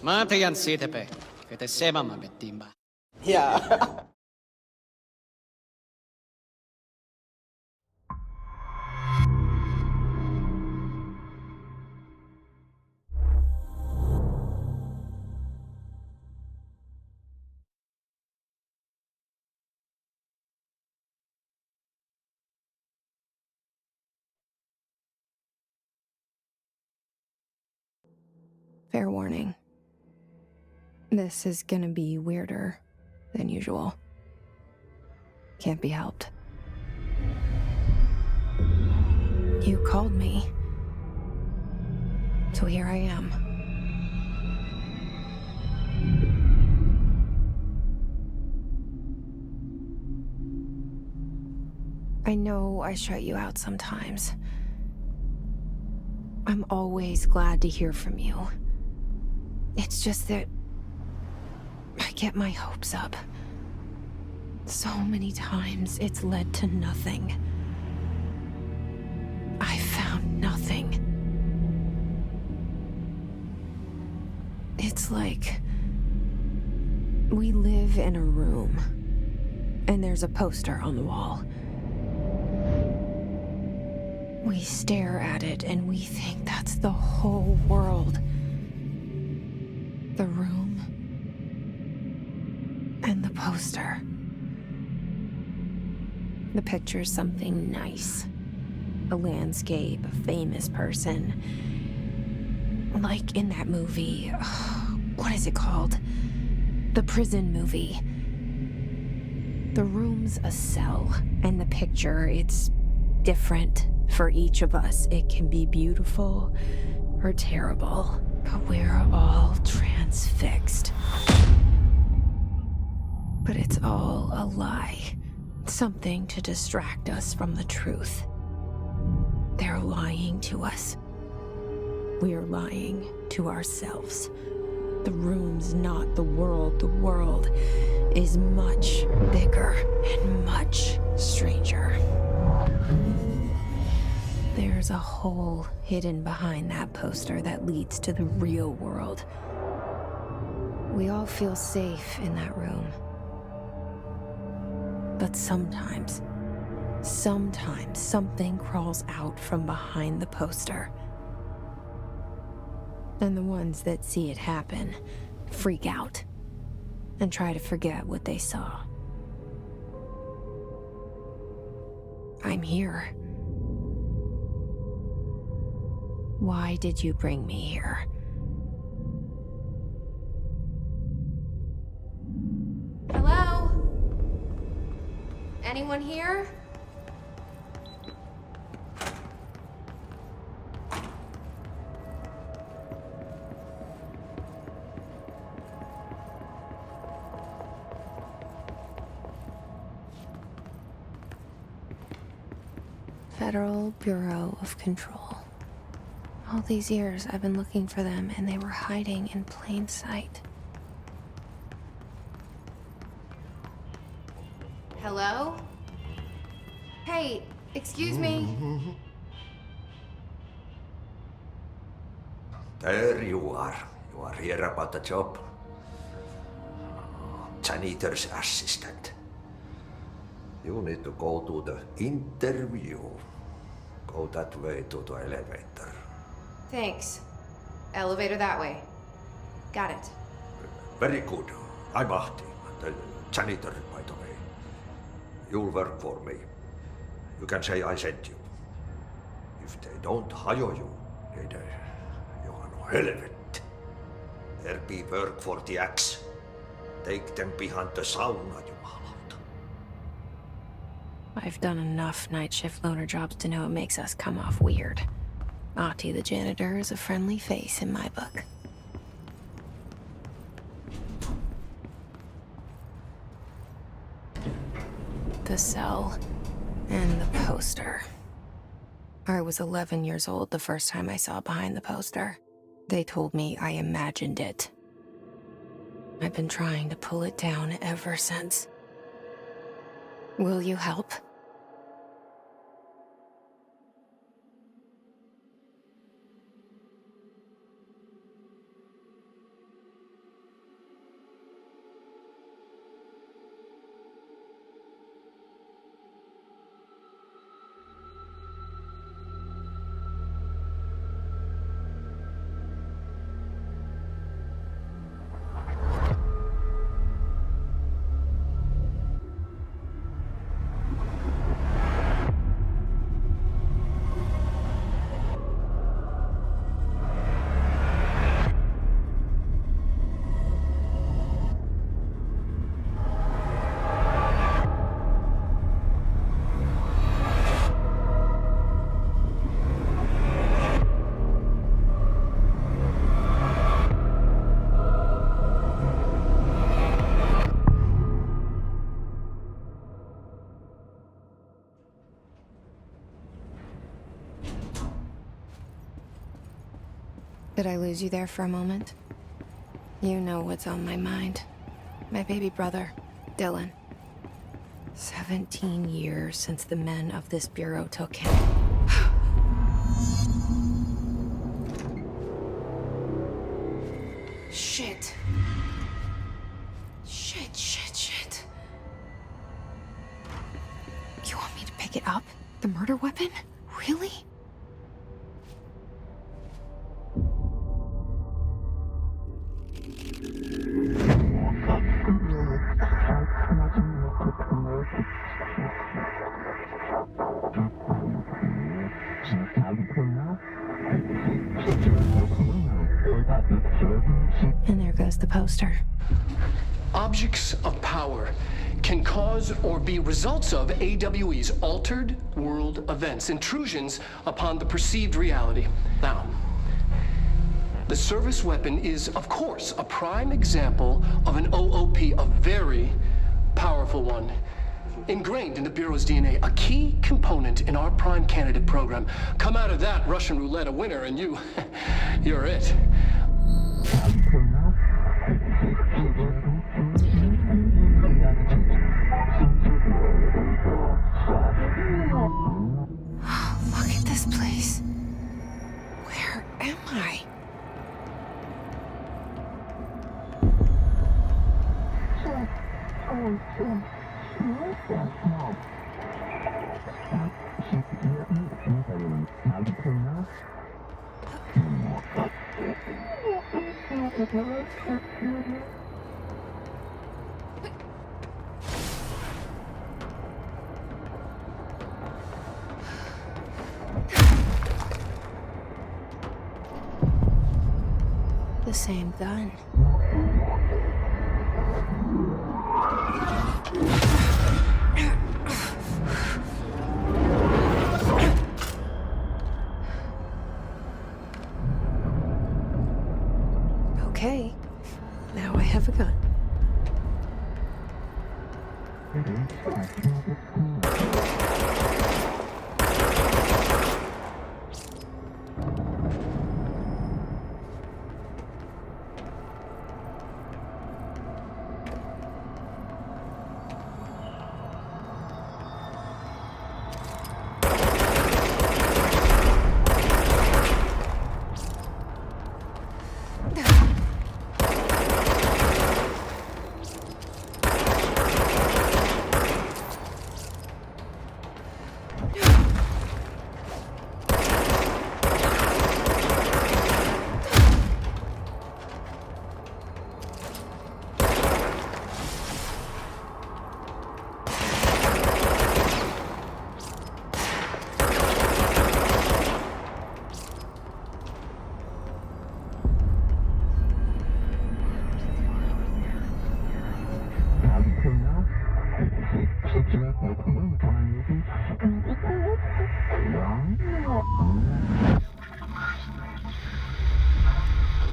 Mate yan sitepe, que te seba ma betimba. Yeah. Fair warning. This is gonna be weirder than usual. Can't be helped. You called me. So here I am. I know I shut you out sometimes. I'm always glad to hear from you. It's just that I get my hopes up. So many times it's led to nothing. I found nothing. It's like we live in a room, and there's a poster on the wall. We stare at it and we think that's the whole world. The room and the poster. The picture's something nice. A landscape, a famous person. Like in that movie, what is it called? The prison movie. The room's a cell, and the picture, it's different for each of us. It can be beautiful or terrible, but we're all transfixed. But it's all a lie. Something to distract us from the truth. They're lying to us. We're lying to ourselves. The room's not the world. The world is much bigger and much stranger. There's a hole hidden behind that poster that leads to the real world. We all feel safe in that room. But sometimes something crawls out from behind the poster. And the ones that see it happen freak out and try to forget what they saw. I'm here. Why did you bring me here? Hello? Anyone here? Federal Bureau of Control. All these years I've been looking for them, and they were hiding in plain sight. Hello? Hey, excuse me. There you are. You are here about the job. Janitor's assistant. You need to go to the interview. Go that way to the elevator. Thanks. Elevator that way. Got it. Very good. I'm Ahti, the janitor, by the way. You'll work for me. You can say I sent you. If they don't hire you, then you are no helvet. There be work for the axe. Take them behind the sauna, jumalauta. I've done enough night shift loner jobs to know it makes us come off weird. Ahti the janitor is a friendly face in my book. The cell and the poster. I was 11 years old the first time I saw behind the poster. They told me I imagined it. I've been trying to pull it down ever since. Will you help? Did I lose you there for a moment? You know what's on my mind. My baby brother, Dylan. 17 years since the men of this bureau took him. Shit. Shit. You want me to pick it up? The murder weapon? Really? And there goes the poster. Objects of power can cause or be results of AWE's altered world events, intrusions upon the perceived reality. Now, the service weapon is, of course, a prime example of an OOP, a very powerful one. Ingrained in the Bureau's DNA, a key component in our prime candidate program. Come out of that Russian roulette a winner and you're it. Look at this place. Where am I? The same gun. Okay, now I have a gun.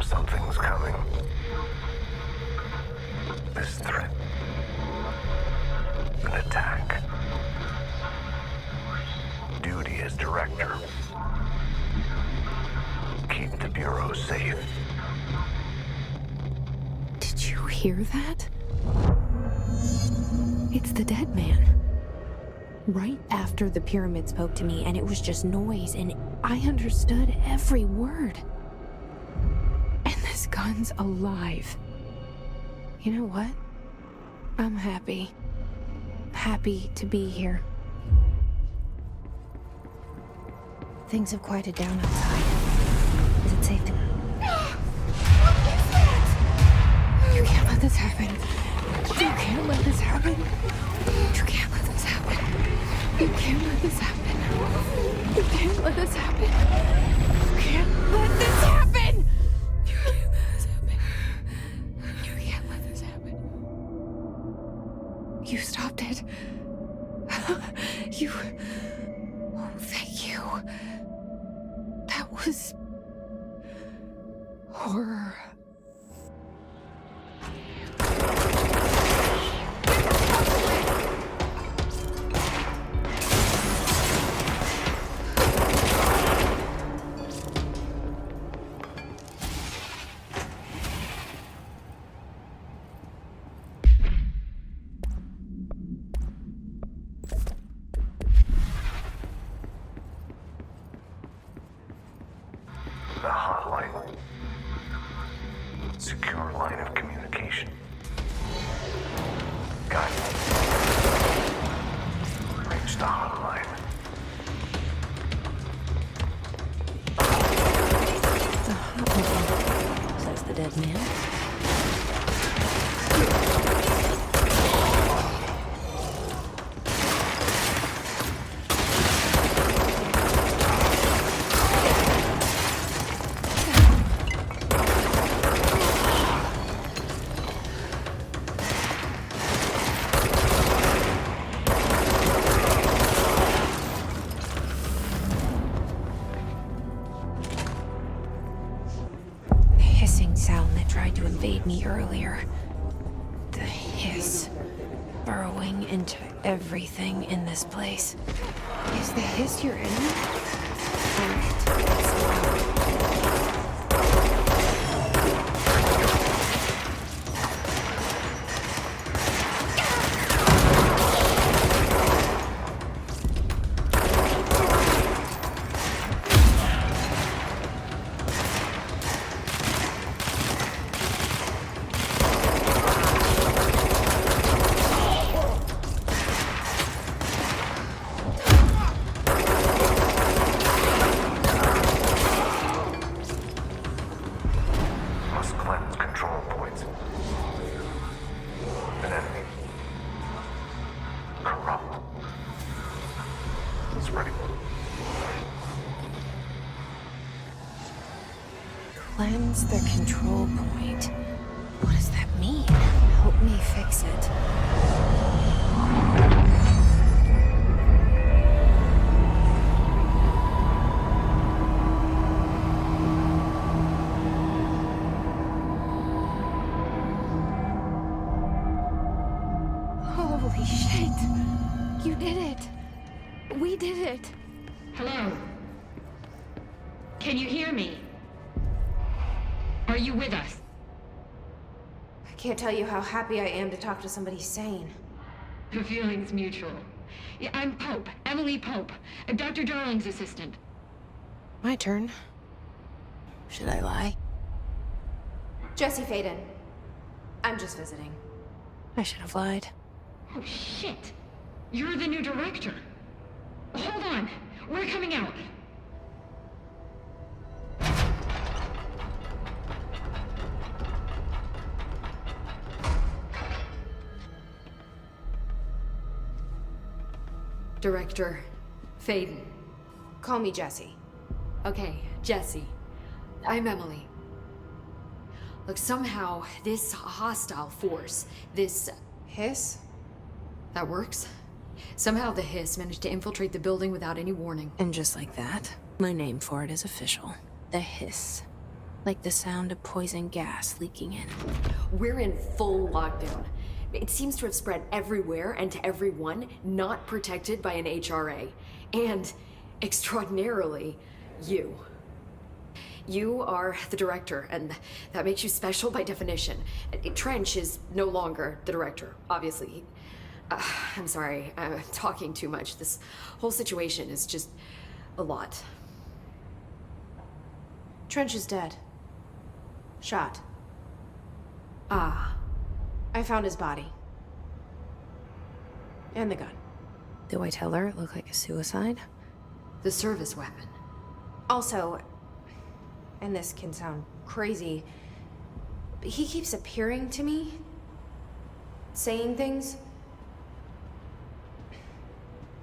Something's coming. This threat. An attack. Duty as director. Keep the Bureau safe. Did you hear that? It's the dead man. Right after the pyramid spoke to me, and it was just noise, and I understood every word. And this gun's alive. You know what? I'm happy. Happy to be here. Things have quieted down outside. Is it safe to... What is that? You can't let this happen. You can't let this happen. You can't let this happen. You can't let this happen. You can't let this happen. You can't let this happen. You can't let this happen. You can't let this happen. You stopped it. You... Oh, thank you. That was... horror. Secure line of communication. Got it. Reach the hotline. The hotline, says the dead man. Sound that tried to invade me earlier. The hiss burrowing into everything in this place. Is the hiss your enemy? Must cleanse control points. An enemy. Corrupt. Spreading. Cleanse the control point. What does that mean? Help me fix it. Holy shit! You did it! We did it! Hello? Can you hear me? Are you with us? I can't tell you how happy I am to talk to somebody sane. The feeling's mutual. Yeah, I'm Pope, Emily Pope, Dr. Darling's assistant. My turn. Should I lie? Jesse Faden. I'm just visiting. I should have lied. Oh, shit. You're the new director. Hold on. We're coming out. Director Faden. Call me Jesse. Okay, Jesse. I'm Emily. Look, somehow this hostile force, this... Hiss? That works? Somehow the hiss managed to infiltrate the building without any warning. And just like that, my name for it is official. The hiss. Like the sound of poison gas leaking in. We're in full lockdown. It seems to have spread everywhere and to everyone not protected by an HRA. And, extraordinarily, you. You are the director, and that makes you special by definition. Trench is no longer the director, obviously. I'm sorry, I'm talking too much. This whole situation is just a lot. Trench is dead. Shot. Ah. I found his body. And the gun. Do I tell her it looked like a suicide? The service weapon. Also, and this can sound crazy, but he keeps appearing to me, saying things.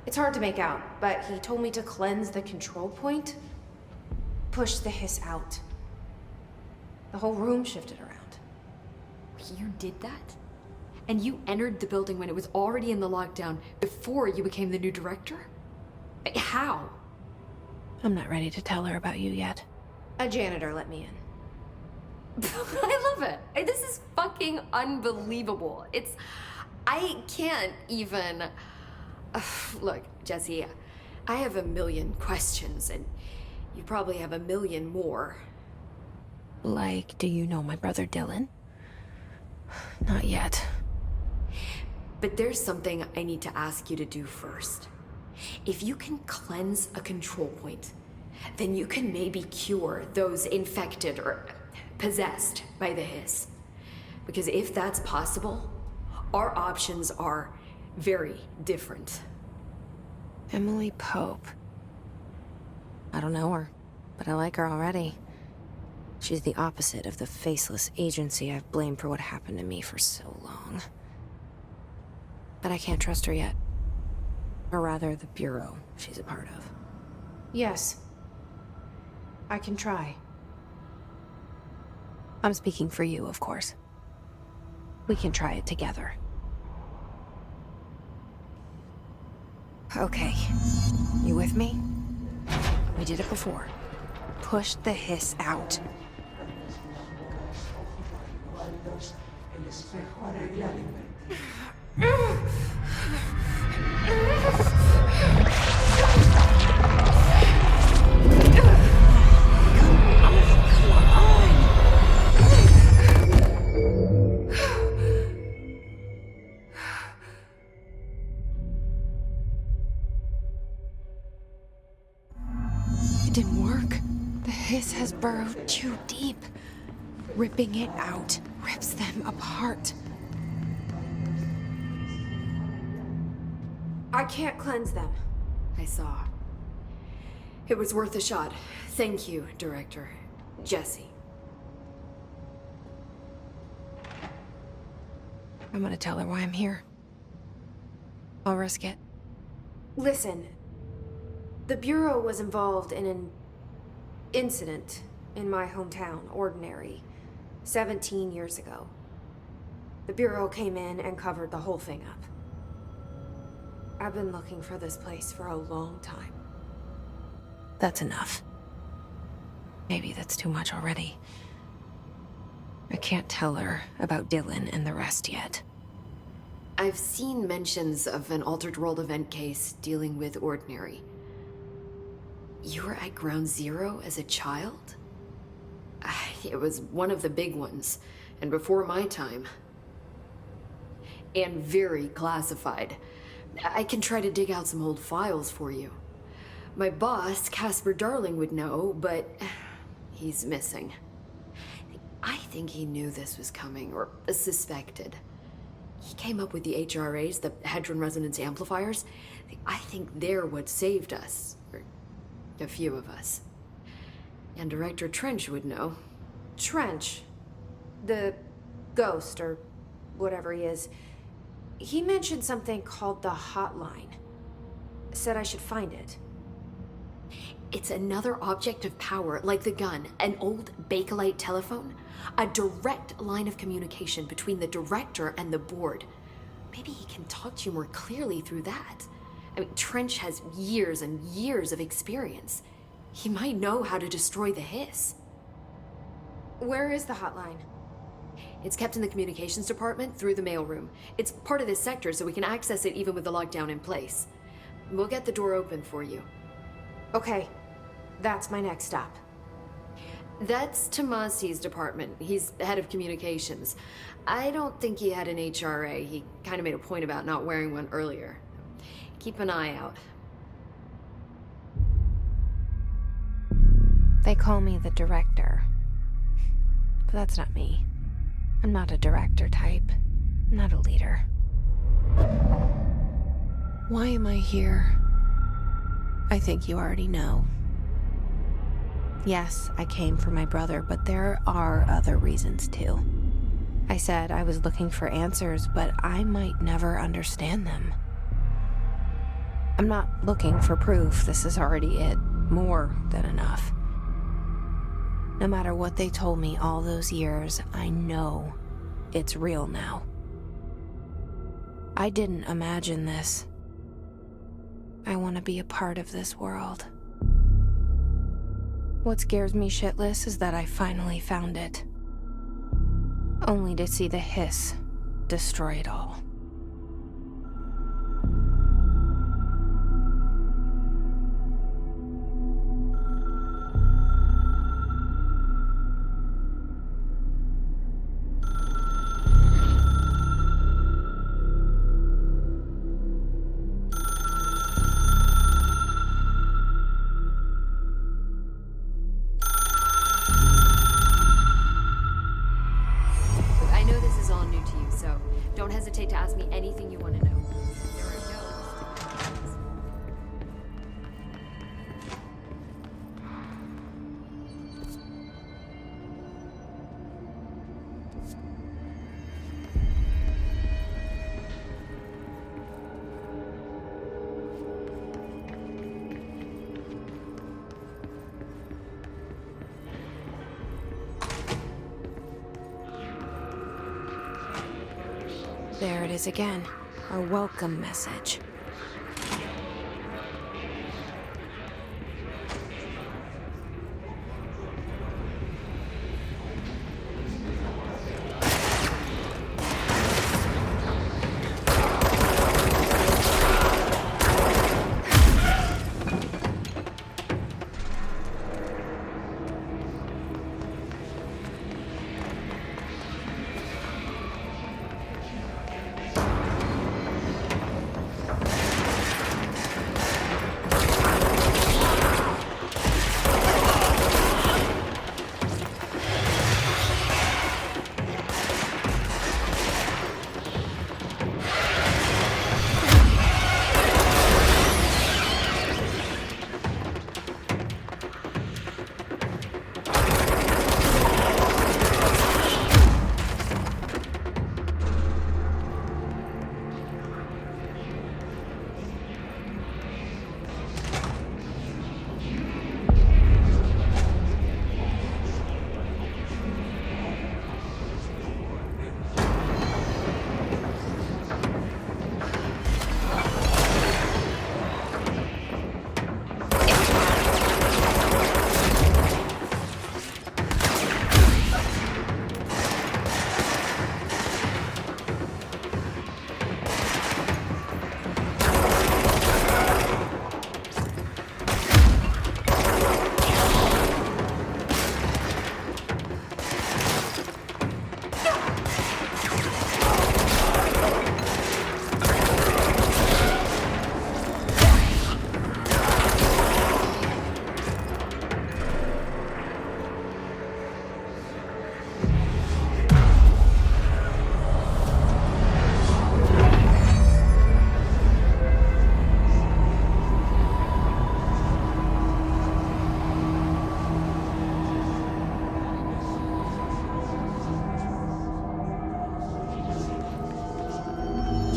It's hard to make out, but he told me to cleanse the control point, push the hiss out. The whole room shifted around. You did that? And you entered the building when it was already in the lockdown before you became the new director? How? I'm not ready to tell her about you yet. A janitor let me in. I love it. This is fucking unbelievable. I can't even... Look, Jesse, I have a million questions, and you probably have a million more. Like, do you know my brother Dylan? Not yet. But there's something I need to ask you to do first. If you can cleanse a control point, then you can maybe cure those infected or possessed by the hiss. Because if that's possible, our options are very different. Emily Pope. I don't know her, but I like her already. She's the opposite of the faceless agency I've blamed for what happened to me for so long. But I can't trust her yet. Or rather, the Bureau she's a part of. Yes. I can try. I'm speaking for you, of course. We can try it together. Okay. You with me? We did it before. Push the hiss out. It didn't work. The hiss has burrowed too deep. Ripping it out rips them apart. I can't cleanse them. I saw. It was worth a shot. Thank you, Director. Jesse. I'm gonna tell her why I'm here. I'll risk it. Listen. The Bureau was involved in an incident in my hometown, Ordinary, 17 years ago. The Bureau came in and covered the whole thing up. I've been looking for this place for a long time. That's enough. Maybe that's too much already. I can't tell her about Dylan and the rest yet. I've seen mentions of an Altered World event case dealing with Ordinary. You were at Ground Zero as a child? It was one of the big ones, and before my time. And very classified. I can try to dig out some old files for you. My boss, Casper Darling, would know, but he's missing. I think he knew this was coming, or suspected. He came up with the HRAs, the Hadron Resonance Amplifiers. I think they're what saved us. Or a few of us. And Director Trench would know. Trench, the ghost, or whatever he is, he mentioned something called the Hotline. Said I should find it. It's another object of power, like the gun, an old Bakelite telephone. A direct line of communication between the director and the board. Maybe he can talk to you more clearly through that. I mean, Trench has years and years of experience. He might know how to destroy the hiss. Where is the hotline? It's kept in the communications department through the mailroom. It's part of this sector, so we can access it even with the lockdown in place. We'll get the door open for you. Okay, that's my next stop. That's Tomasi's department. He's head of communications. I don't think he had an HRA. He kind of made a point about not wearing one earlier. Keep an eye out. They call me the director. But that's not me. I'm not a director type. I'm not a leader. Why am I here? I think you already know. Yes, I came for my brother, but there are other reasons too. I said I was looking for answers, but I might never understand them. I'm not looking for proof. This is already it. More than enough. No matter what they told me all those years, I know it's real now. I didn't imagine this. I want to be a part of this world. What scares me shitless is that I finally found it. Only to see the hiss destroy it all. hesitate to ask me anything you want to know. There are no questions. There it is again. Our welcome message.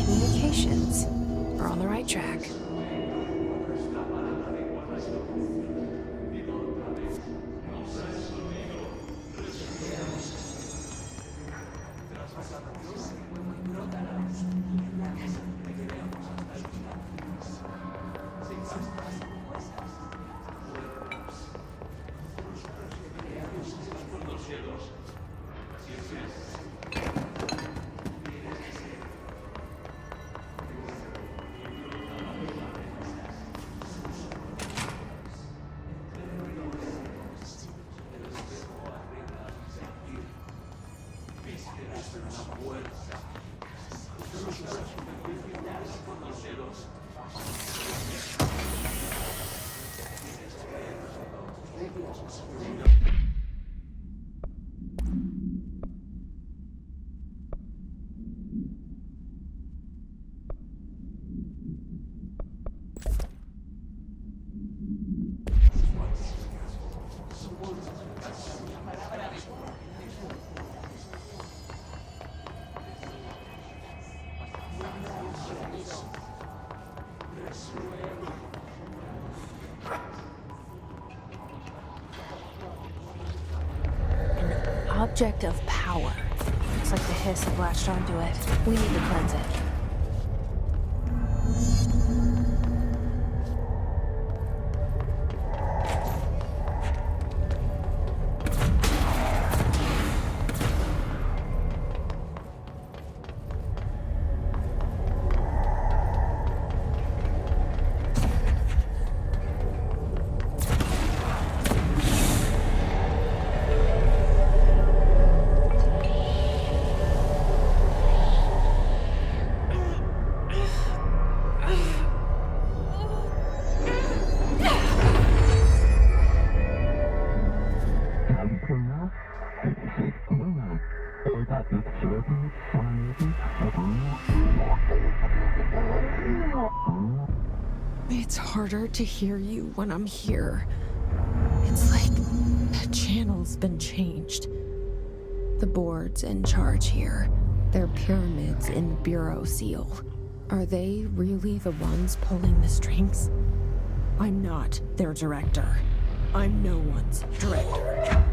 Communications. We're on the right track. Object of power. Looks like the hiss have latched onto it. We need to cleanse it. It's harder to hear you when I'm here. It's like the channel's been changed. The board's in charge here. They're pyramids in the Bureau seal. Are they really the ones pulling the strings? I'm not their director. I'm no one's director.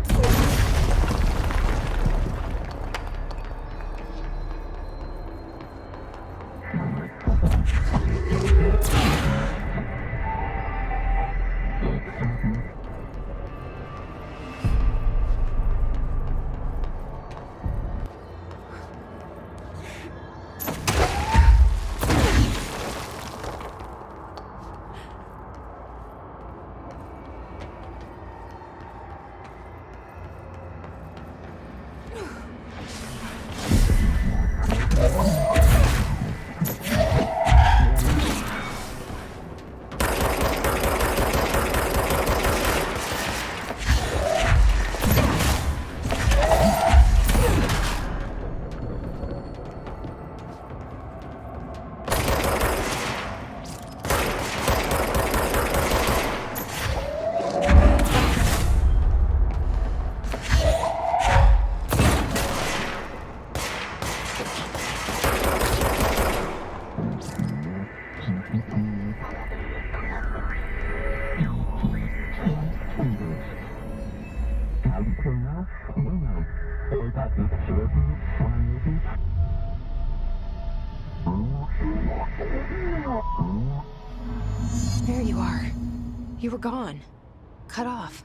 There you are. You were gone. Cut off.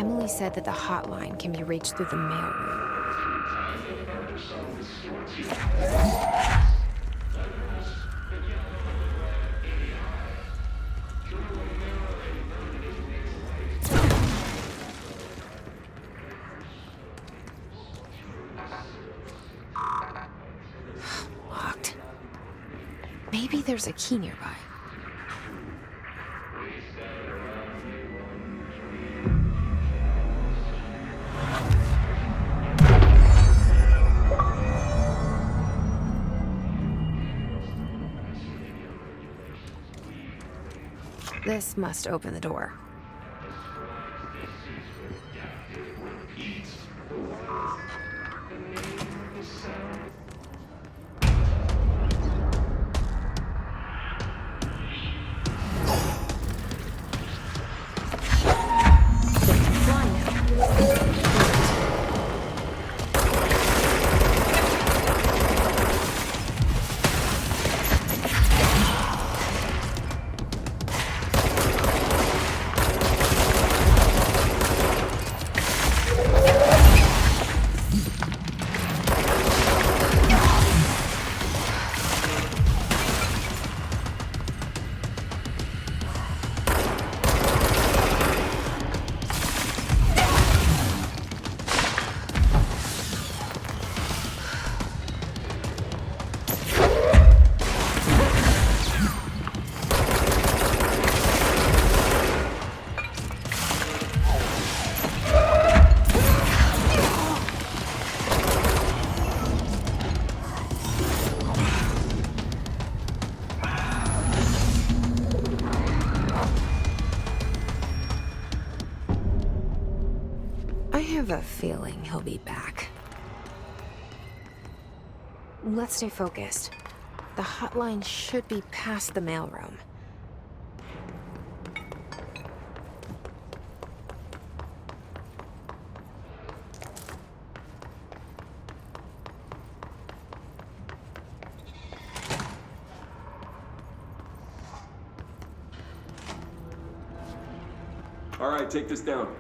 Emily said that the hotline can be reached through the mailroom. Locked. Maybe there's a key nearby. This must open the door. have a feeling he'll be back. Let's stay focused. The hotline should be past the mailroom. All right, take this down.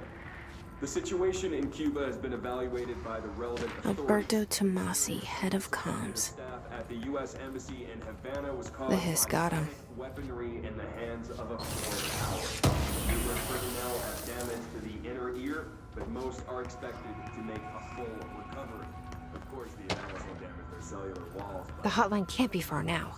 The situation in Cuba has been evaluated by the relevant authorities. Alberto Tomasi, head of comms. Staff at the U.S. Embassy in Havana was caused The hiss by got him. weaponry in the hands of a foreign power. Numerous personnel have damage to the inner ear, but most are expected to make a full recovery. Of course, the analysts will damage their cellular walls. The hotline can't be far now.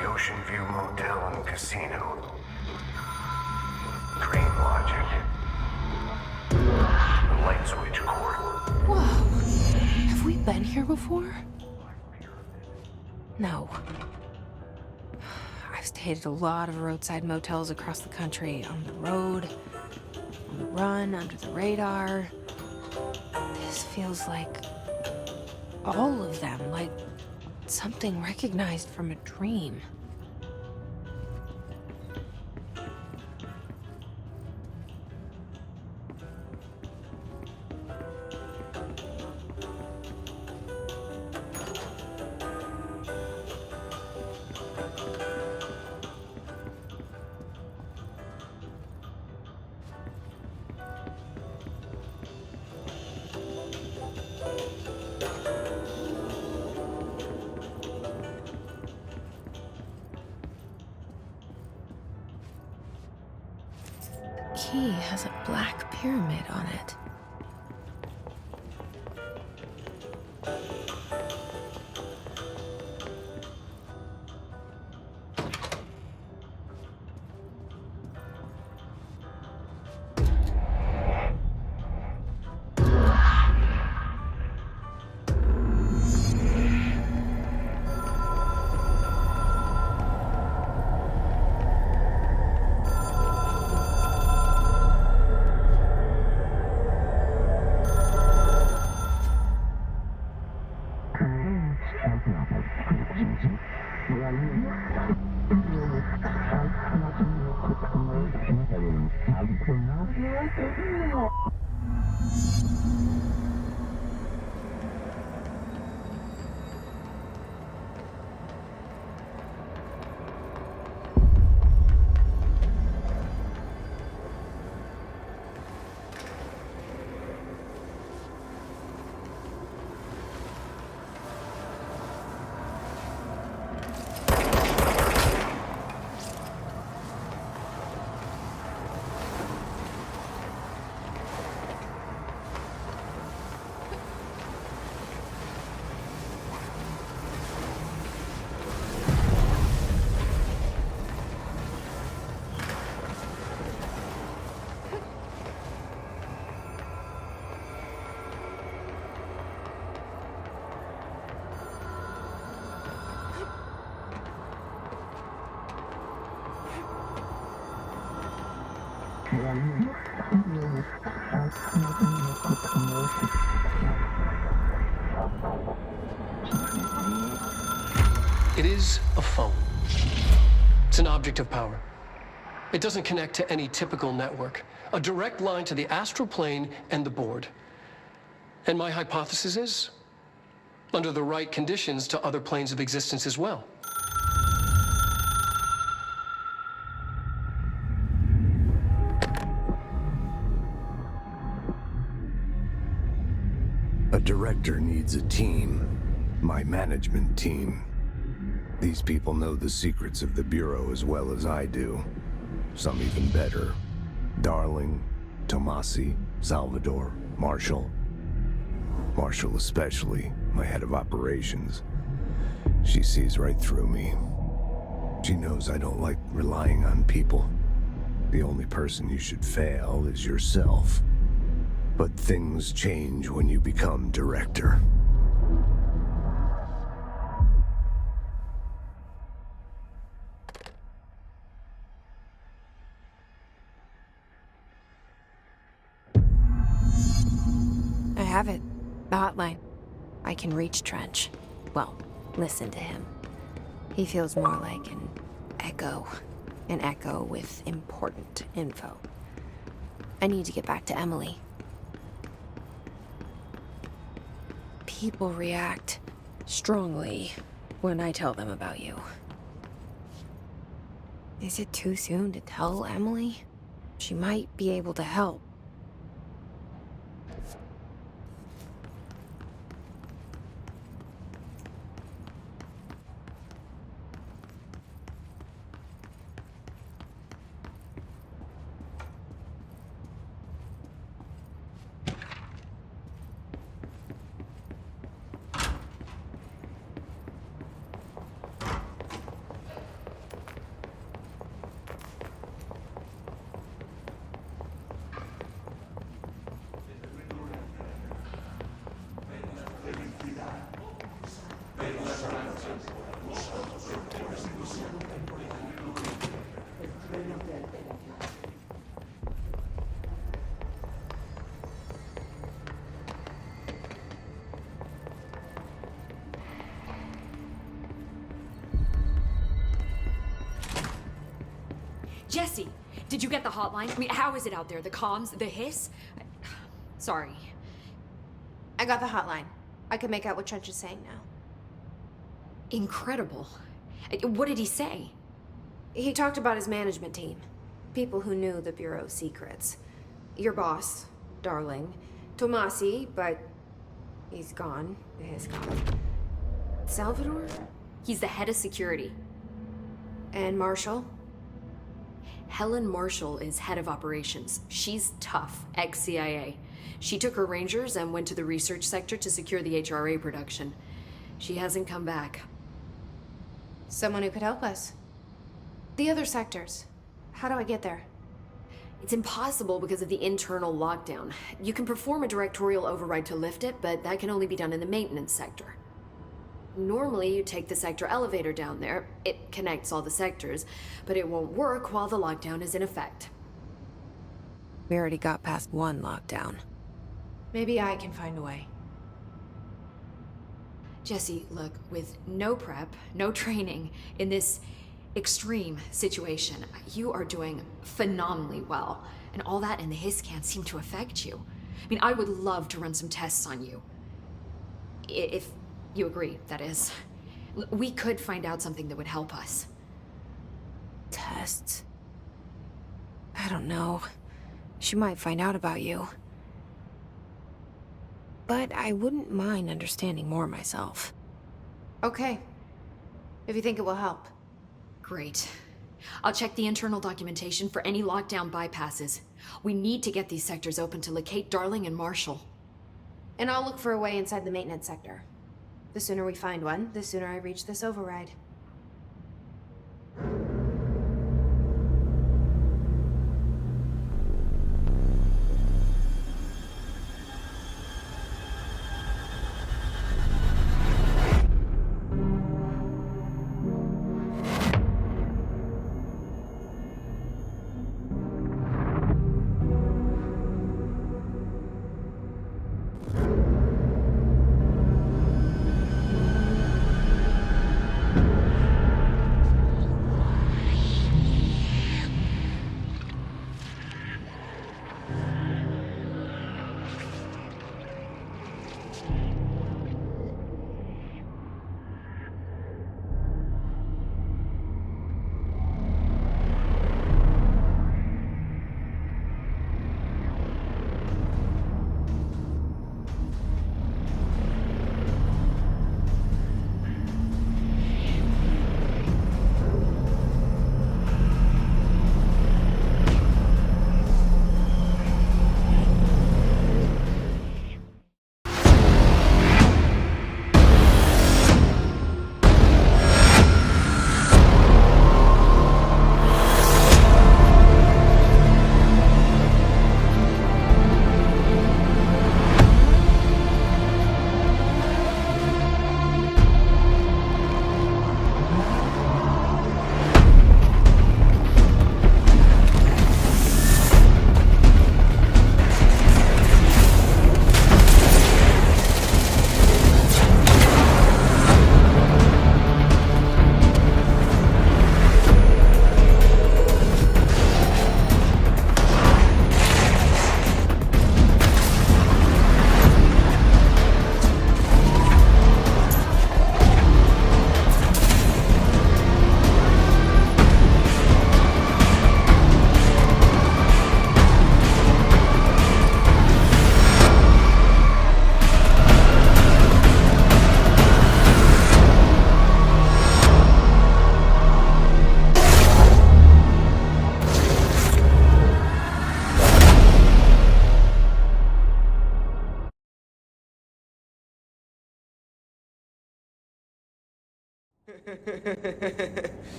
The Ocean View Motel and Casino. Dream Logic. The light switch cord. Whoa! Have we been here before? No. I've stayed at a lot of roadside motels across the country, on the road, on the run, under the radar. This feels like all of them, like something recognized from a dream. Key has a black pyramid on it. It is a phone. It's an object of power. It doesn't connect to any typical network. A direct line to the astral plane and the board. And my hypothesis is, under the right conditions, to other planes of existence as well. A director needs a team. My management team. These people know the secrets of the Bureau as well as I do. Some even better. Darling, Tomasi, Salvador, Marshall. Marshall especially, my head of operations. She sees right through me. She knows I don't like relying on people. The only person you should fail is yourself. But things change when you become director. I have it. The hotline. I can reach Trench. Well, listen to him. He feels more like an echo. An echo with important info. I need to get back to Emily. People react strongly when I tell them about you. Is it too soon to tell Emily? She might be able to help. Jesse, did you get the hotline? I mean, how is it out there? The comms? The hiss? Sorry. I got the hotline. I can make out what Trench is saying now. Incredible. What did he say? He talked about his management team. People who knew the Bureau's secrets. Your boss, Darling. Tomasi, but he's gone. He's gone. Salvador? He's the head of security. And Marshall? Helen Marshall is head of operations. She's tough, ex-CIA. She took her Rangers and went to the research sector to secure the HRA production. She hasn't come back. Someone who could help us. The other sectors. How do I get there? It's impossible because of the internal lockdown. You can perform a directorial override to lift it, but that can only be done in the maintenance sector. Normally, you take the sector elevator down there. It connects all the sectors, but it won't work while the lockdown is in effect. We already got past one lockdown. Maybe I can find a way. Jesse, look, with no prep, no training, in this extreme situation, you are doing phenomenally well. And all that and the hiss can't seem to affect you. I mean, I would love to run some tests on you. If you agree, that is. We could find out something that would help us. Tests? I don't know. She might find out about you. But I wouldn't mind understanding more myself. Okay. If you think it will help. Great. I'll check the internal documentation for any lockdown bypasses. We need to get these sectors open to locate Darling and Marshall. And I'll look for a way inside the maintenance sector. The sooner we find one, the sooner I reach this override.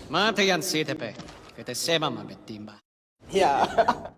Mantayan CTP, que te sepa, mametimba. Yeah.